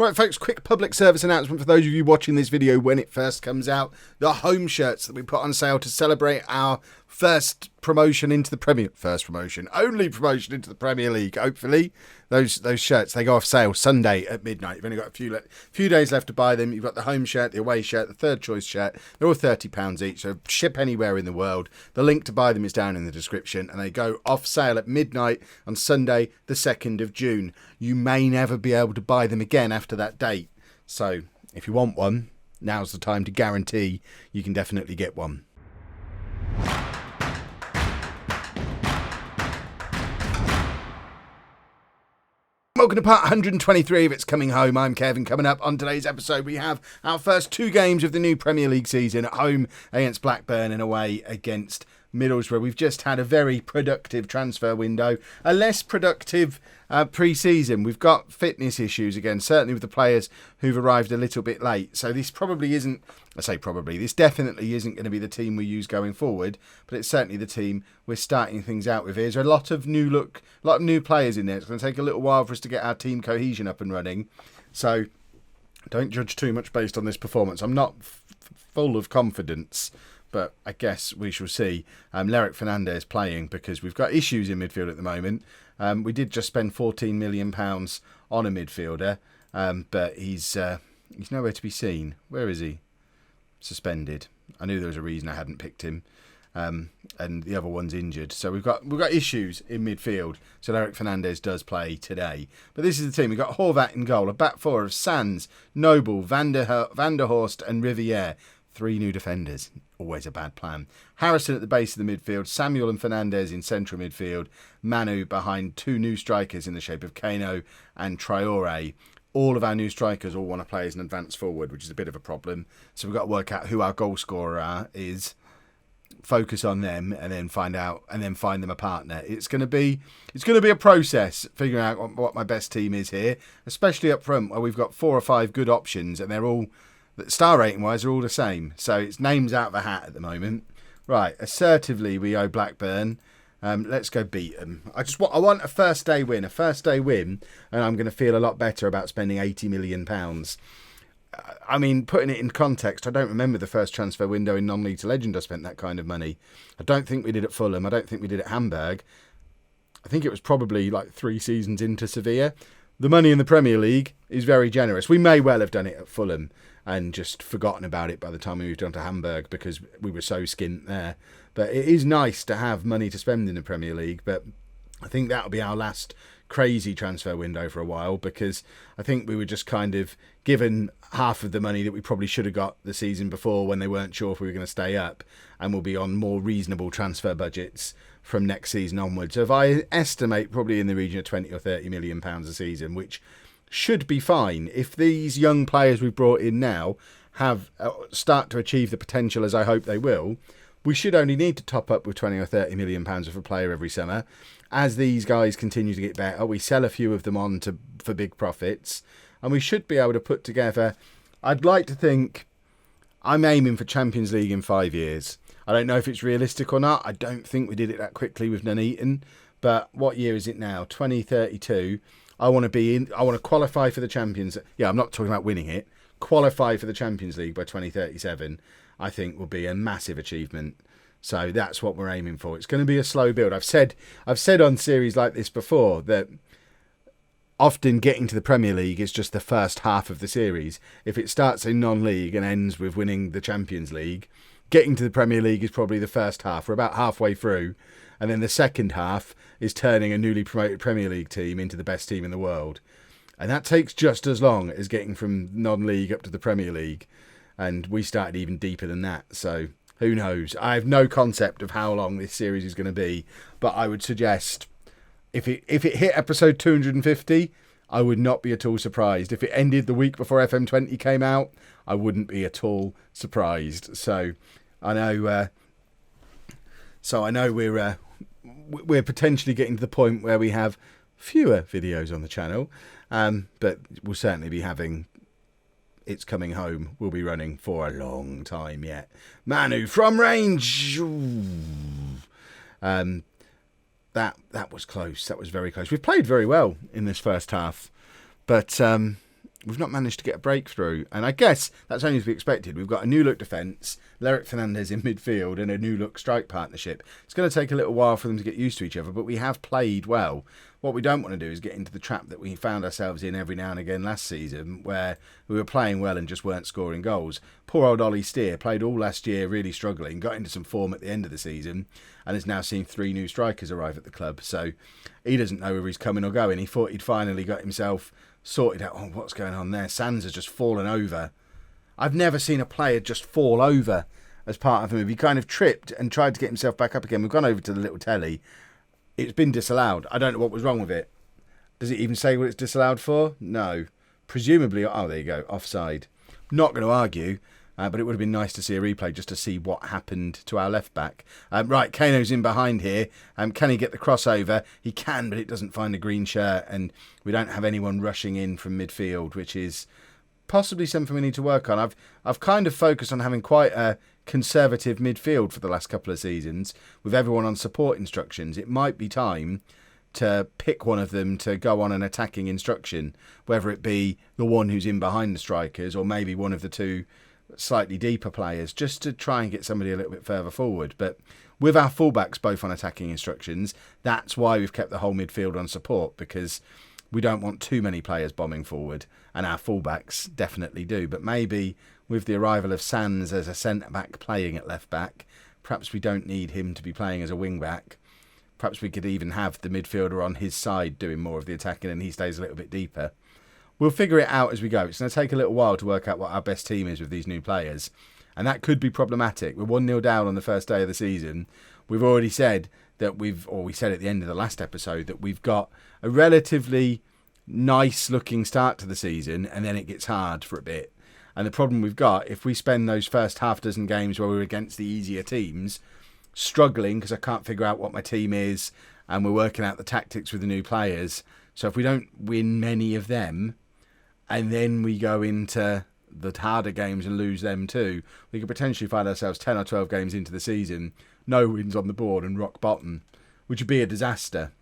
Right, folks, quick public service announcement for those of you watching this video when it first comes out. The home shirts that we put on sale to celebrate our only promotion into the Premier League, hopefully. Those shirts, they go off sale Sunday at midnight. You've only got a few days left to buy them. You've got the home shirt, the away shirt, the third choice shirt. They're all £30 each, so ship anywhere in the world. The link to buy them is down in the description, and they go off sale at midnight on Sunday, the 2nd of June. You may never be able to buy them again after that date. So if you want one, now's the time to guarantee you can definitely get one. Welcome to part 123 of It's Coming Home. I'm Kevin. Coming up on today's episode, we have our first 2 games of the new Premier League season, at home against Blackburn and away against Middlesbrough. We've just had a very productive transfer window, a less productive pre-season. We've got fitness issues again, certainly with the players who've arrived a little bit late. So this this definitely isn't going to be the team we use going forward, but it's certainly the team we're starting things out with. There's a lot of new players in there. It's going to take a little while for us to get our team cohesion up and running. So don't judge too much based on this performance. I'm not full of confidence, but I guess we shall see. Lerick Fernandez playing because we've got issues in midfield at the moment. We did just spend £14 million on a midfielder, but he's nowhere to be seen. Where is he? Suspended. I knew there was a reason I hadn't picked him, and the other one's injured. So we've got issues in midfield. So Lerick Fernandez does play today. But this is the team. We've got Horvat in goal, a back four of Sands, Noble, Van der Horst and Riviere. 3 new defenders. Always a bad plan. Harrison at the base of the midfield. Samuel and Fernandez in central midfield. Manu behind 2 new strikers in the shape of Kano and Traore. All of our new strikers all want to play as an advanced forward, which is a bit of a problem. So we've got to work out who our goal scorer is, focus on them, and then find them a partner. It's going to be a process figuring out what my best team is here, especially up front where we've got 4 or 5 good options, and they're all, star rating wise, are all the same. So it's names out of a hat at the moment. Right, assertively we owe Blackburn. Let's go beat them. I want a first day win, and I'm going to feel a lot better about spending £80 million. I mean, putting it in context, I don't remember the first transfer window in non-league to legend I spent that kind of money. I don't think we did at Fulham. I don't think we did at Hamburg. I think it was probably like 3 seasons into Sevilla. The money in the Premier League is very generous. We may well have done it at Fulham and just forgotten about it by the time we moved on to Hamburg because we were so skint there. But it is nice to have money to spend in the Premier League. But I think that'll be our last crazy transfer window for a while, because I think we were just kind of given half of the money that we probably should have got the season before when they weren't sure if we were going to stay up, and we'll be on more reasonable transfer budgets from next season onwards. So if I estimate probably in the region of 20 or 30 million pounds a season, which should be fine if these young players we've brought in now have start to achieve the potential as I hope they will. We should only need to top up with 20 or 30 million pounds of a player every summer. As these guys continue to get better, we sell a few of them on for big profits, and we should be able to put together, I'd like to think, I'm aiming for Champions League in 5 years. I don't know if it's realistic or not. I don't think we did it that quickly with Nuneaton, but what year is it now? 2032. I want to qualify for the Champions. Yeah, I'm not talking about winning it. Qualify for the Champions League by 2037, I think will be a massive achievement. So that's what we're aiming for. It's going to be a slow build. I've said on series like this before that often getting to the Premier League is just the first half of the series. If it starts in non-league and ends with winning the Champions League, getting to the Premier League is probably the first half. We're about halfway through. And then the second half is turning a newly promoted Premier League team into the best team in the world. And that takes just as long as getting from non-league up to the Premier League. And we started even deeper than that. So who knows? I have no concept of how long this series is going to be. But I would suggest if it hit episode 250, I would not be at all surprised. If it ended the week before FM20 came out, I wouldn't be at all surprised. So I know we're potentially getting to the point where we have fewer videos on the channel, but we'll certainly be having It's Coming Home. We'll be running for a long time yet. Manu from range. That was close. That was very close. We've played very well in this first half, but we've not managed to get a breakthrough. And I guess that's only to be expected. We've got a new look defence, Lerick Fernandez in midfield, and a new look strike partnership. It's going to take a little while for them to get used to each other, but we have played well. What we don't want to do is get into the trap that we found ourselves in every now and again last season, where we were playing well and just weren't scoring goals. Poor old Ollie Steer played all last year, really struggling, got into some form at the end of the season, and has now seen 3 new strikers arrive at the club. So he doesn't know whether he's coming or going. He thought he'd finally got himself sorted out. Oh, what's going on there? Sands has just fallen over. I've never seen a player just fall over as part of a move. He kind of tripped and tried to get himself back up again. We've gone over to the little telly. It's been disallowed. I don't know what was wrong with it. Does it even say what it's disallowed for? No. Presumably, oh, there you go, offside. Not going to argue, but it would have been nice to see a replay just to see what happened to our left back. Right, Kano's in behind here. Can he get the crossover? He can, but it doesn't find a green shirt, and we don't have anyone rushing in from midfield, which is possibly something we need to work on. I've kind of focused on having quite a conservative midfield for the last couple of seasons with everyone on support instructions. It might be time to pick one of them to go on an attacking instruction, whether it be the one who's in behind the strikers or maybe one of the 2 slightly deeper players, just to try and get somebody a little bit further forward. But with our fullbacks both on attacking instructions, that's why we've kept the whole midfield on support, because we don't want too many players bombing forward, and our fullbacks definitely do. But maybe with the arrival of Sands as a centre-back playing at left-back, perhaps we don't need him to be playing as a wing-back. Perhaps we could even have the midfielder on his side doing more of the attacking and he stays a little bit deeper. We'll figure it out as we go. It's going to take a little while to work out what our best team is with these new players, and that could be problematic. We're 1-0 down on the first day of the season. We've already said that we said at the end of the last episode that we've got a relatively nice looking start to the season, and then it gets hard for a bit. And the problem we've got, if we spend those first half dozen games where we're against the easier teams struggling because I can't figure out what my team is and we're working out the tactics with the new players, so if we don't win many of them and then we go into the harder games and lose them too, we could potentially find ourselves 10 or 12 games into the season, no wins on the board and rock bottom, which would be a disaster.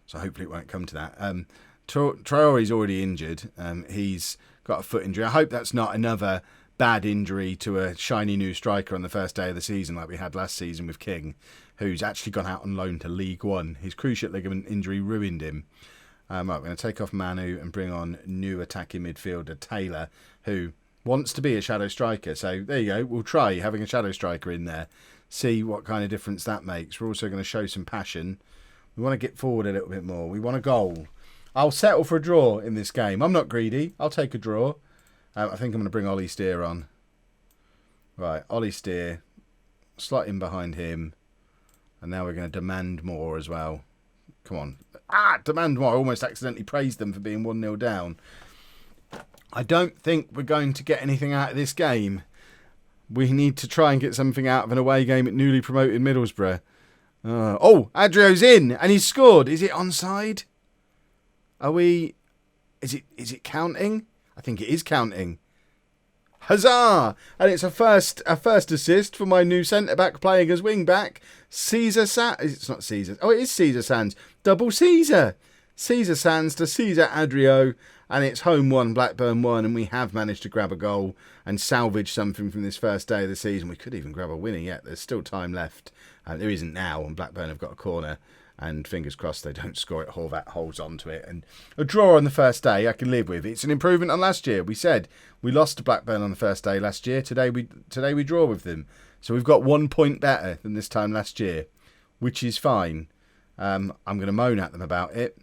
So hopefully it won't come to that. Traore's already injured. He's got a foot injury. I hope that's not another bad injury to a shiny new striker on the first day of the season like we had last season with King, who's actually gone out on loan to League One. His cruciate ligament injury ruined him. Right, we're going to take off Manu and bring on new attacking midfielder Taylor, who wants to be a shadow striker. So there you go. We'll try having a shadow striker in there. See what kind of difference that makes. We're also going to show some passion. We want to get forward a little bit more. We want a goal. I'll settle for a draw in this game. I'm not greedy. I'll take a draw. I think I'm going to bring Ollie Steer on. Right, Ollie Steer. Slot in behind him. And now we're going to demand more as well. Come on. Demand more. I almost accidentally praised them for being 1-0 down. I don't think we're going to get anything out of this game. We need to try and get something out of an away game at newly promoted Middlesbrough. Adrio's in and he's scored. Is it onside? Are we... Is it counting? I think it is counting. Huzzah! And it's a first assist for my new centre-back playing as wing-back. Caesar Sands. It's not Caesar. Oh, it is Caesar Sands. Double Caesar. Caesar Sands to Caesar Adrio. And it's home 1, Blackburn 1. And we have managed to grab a goal and salvage something from this first day of the season. We could even grab a winner yet. There's still time left. There isn't now. And Blackburn have got a corner. And fingers crossed they don't score it. Horvat holds on to it. And a draw on the first day I can live with. It's an improvement on last year. We said we lost to Blackburn on the first day last year. Today we draw with them. So we've got 1 point better than this time last year, which is fine. I'm going to moan at them about it.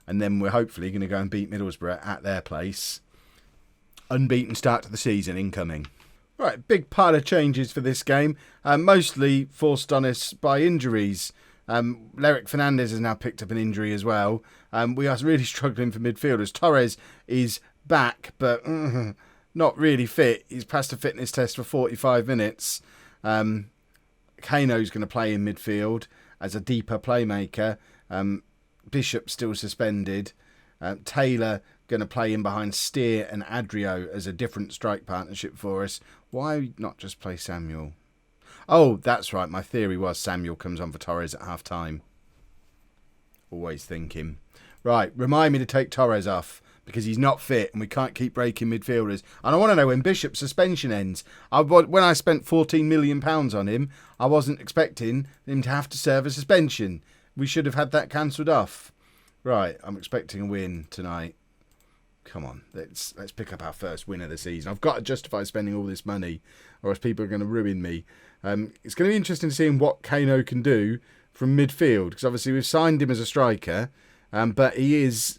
And then we're hopefully going to go and beat Middlesbrough at their place. Unbeaten start to the season incoming. Right, big pile of changes for this game. Mostly forced on us by injuries. Lerick Fernandez has now picked up an injury as well. We are really struggling for midfielders. Torres is back, but not really fit. He's passed a fitness test for 45 minutes. Kano's going to play in midfield as a deeper playmaker. Bishop still suspended. Taylor going to play in behind Steer and Adrio as a different strike partnership for us. Why not just play Samuel? Oh, that's right. My theory was Samuel comes on for Torres at half-time. Always thinking. Right, remind me to take Torres off because he's not fit and we can't keep breaking midfielders. And I want to know when Bishop's suspension ends. When I spent £14 million on him, I wasn't expecting him to have to serve a suspension. We should have had that cancelled off. Right, I'm expecting a win tonight. Come on, let's pick up our first win of the season. I've got to justify spending all this money, or else people are going to ruin me. It's going to be interesting to see what Kano can do from midfield, because obviously we've signed him as a striker, but he's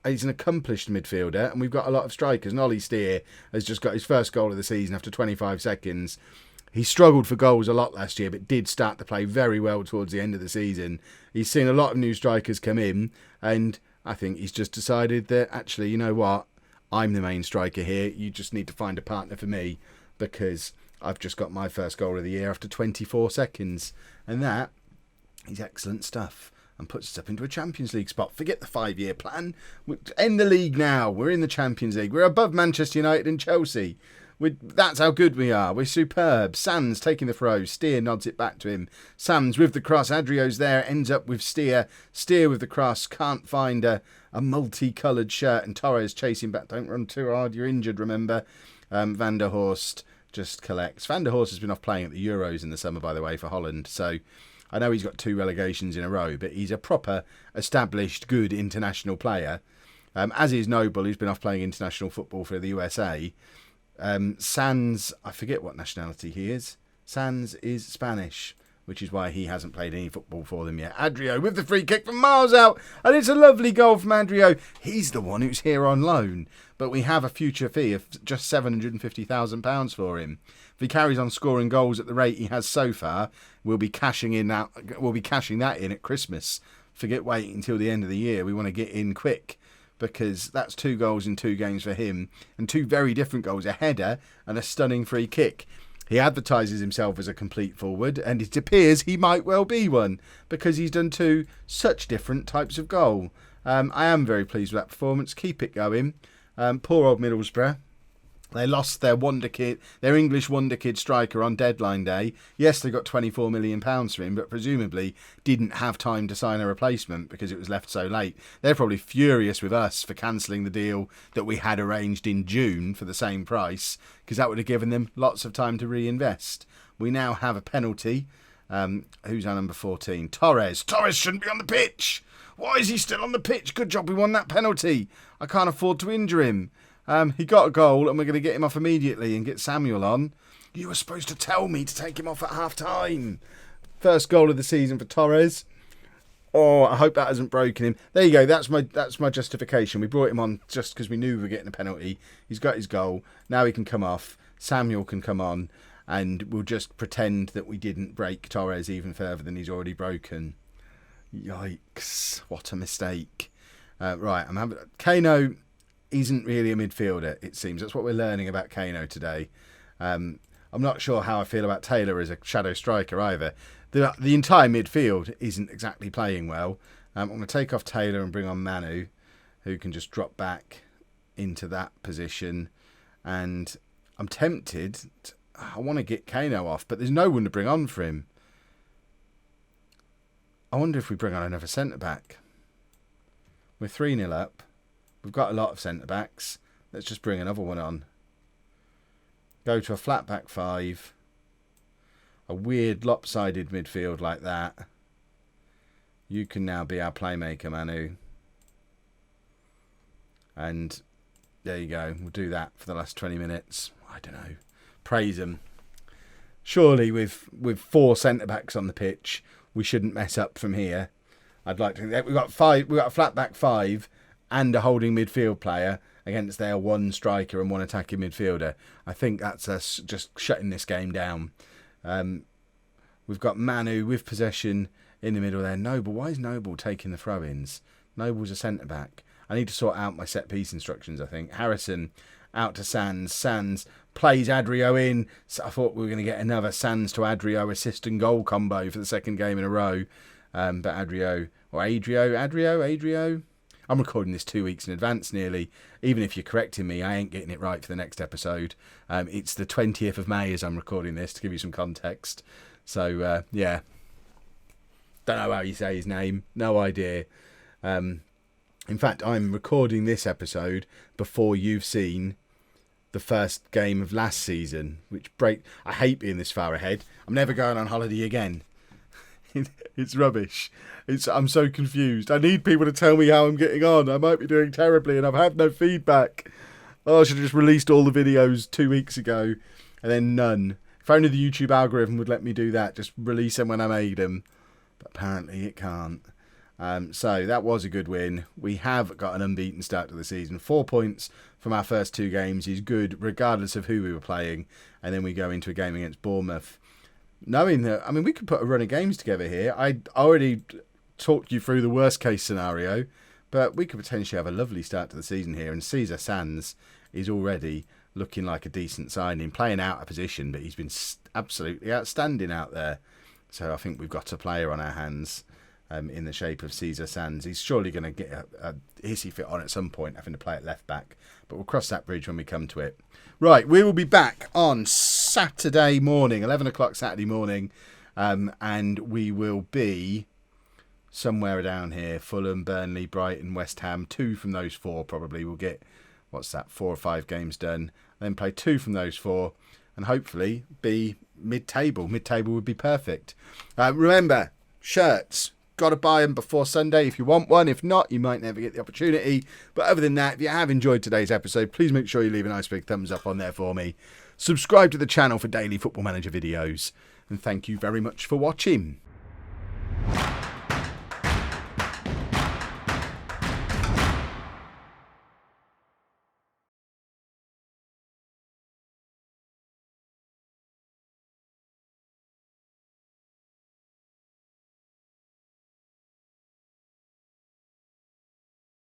an accomplished midfielder, and we've got a lot of strikers. And Ollie Steer has just got his first goal of the season after 25 seconds. He struggled for goals a lot last year, but did start to play very well towards the end of the season. He's seen a lot of new strikers come in, and I think he's just decided that, actually, you know what? I'm the main striker here. You just need to find a partner for me, because I've just got my first goal of the year after 24 seconds. And that is excellent stuff, and puts us up into a Champions League spot. Forget the 5-year plan. End the league now. We're in the Champions League. We're above Manchester United and Chelsea. That's how good we are. We're superb. Sands taking the throw. Steer nods it back to him. Sands with the cross. Adrio's there. Ends up with Steer. Steer with the cross. Can't find a multicoloured shirt. And Torres chasing back. Don't run too hard. You're injured, remember. Van der Horst just collects. Van der Horst has been off playing at the Euros in the summer, by the way, for Holland. So I know he's got 2 relegations in a row, but he's a proper, established, good international player. As is Noble, who's been off playing international football for the USA. Sands, I forget what nationality he is. Sands is Spanish, which is why he hasn't played any football for them yet. Adrio with the free kick from miles out, and it's a lovely goal from Adrio. He's the one who's here on loan, but we have a future fee of just £750,000 for him. If he carries on scoring goals at the rate he has so far, we'll be cashing that in at Christmas. Forget waiting until the end of the year. We want to get in quick, because that's 2 goals in 2 games for him, and 2 very different goals, a header and a stunning free kick. He advertises himself as a complete forward, and it appears he might well be one, because he's done 2 such different types of goal. I am very pleased with that performance. Keep it going. Poor old Middlesbrough. They lost their wonder kid, their English wonder kid striker on deadline day. Yes, they got £24 million for him, but presumably didn't have time to sign a replacement because it was left so late. They're probably furious with us for cancelling the deal that we had arranged in June for the same price, because that would have given them lots of time to reinvest. We now have a penalty. Who's our number 14? Torres. Torres shouldn't be on the pitch. Why is he still on the pitch? Good job we won that penalty. I can't afford to injure him. He got a goal, and we're going to get him off immediately and get Samuel on. You were supposed to tell me to take him off at half-time. First goal of the season for Torres. Oh, I hope that hasn't broken him. There you go. That's my justification. We brought him on just because we knew we were getting a penalty. He's got his goal. Now he can come off. Samuel can come on, and we'll just pretend that we didn't break Torres even further than he's already broken. Yikes! What a mistake. Right, Kano isn't really a midfielder, it seems. That's what we're learning about Kano today. I'm not sure how I feel about Taylor as a shadow striker either. The entire midfield isn't exactly playing well. I'm going to take off Taylor and bring on Manu, who can just drop back into that position. And I'm tempted. I want to get Kano off, but there's no one to bring on for him. I wonder if we bring on another centre-back. We're 3-0 up. We've got a lot of centre-backs. Let's just bring another one on. Go to a flat-back 5. A weird lopsided midfield like that. You can now be our playmaker, Manu. And there you go. We'll do that for the last 20 minutes. I don't know. Praise them. Surely with 4 centre-backs on the pitch, we shouldn't mess up from here. I'd like to think that we've got a flat-back 5 and a holding midfield player against their 1 striker and 1 attacking midfielder. I think that's us just shutting this game down. We've got Manu with possession in the middle there. Noble, why is Noble taking the throw-ins? Noble's a centre-back. I need to sort out my set-piece instructions, I think. Harrison out to Sands. Sands plays Adrio in. So I thought we were going to get another Sands to Adrio assist and goal combo for the 2nd game in a row. But Adrio... Or Adrio? I'm recording this 2 weeks in advance nearly. Even if you're correcting me, I ain't getting it right for the next episode. It's the 20th of May as I'm recording this, to give you some context. So, yeah. Don't know how you say his name. No idea. In fact, I'm recording this episode before you've seen the first game of last season, I hate being this far ahead. I'm never going on holiday again. It's rubbish. I'm so confused. I need people to tell me how I'm getting on. I might be doing terribly and I've had no feedback. Oh, I should have just released all the videos 2 weeks ago and then none. If only the YouTube algorithm would let me do that, just release them when I made them. But apparently it can't. So that was a good win. We have got an unbeaten start to the season. 4 points from our first 2 games is good regardless of who we were playing. And then we go into a game against Bournemouth. Knowing that, I mean, we could put a run of games together here. I already talked you through the worst case scenario, but we could potentially have a lovely start to the season here. And Cesar Sands is already looking like a decent signing, playing out of position, but he's been absolutely outstanding out there. So I think we've got a player on our hands in the shape of Cesar Sands. He's surely going to get a hissy fit on at some point, having to play at left back. But we'll cross that bridge when we come to it. Right, we will be back on Saturday morning, 11 o'clock Saturday morning. And we will be somewhere down here. Fulham, Burnley, Brighton, West Ham. 2 from those 4 probably. We'll get, 4 or 5 games done. Then play 2 from those 4. And hopefully be mid-table. Mid-table would be perfect. Remember, shirts. Got to buy them before Sunday if you want one. If not, you might never get the opportunity. But other than that, if you have enjoyed today's episode, please make sure you leave a nice big thumbs up on there for me. Subscribe to the channel for daily Football Manager videos. And thank you very much for watching.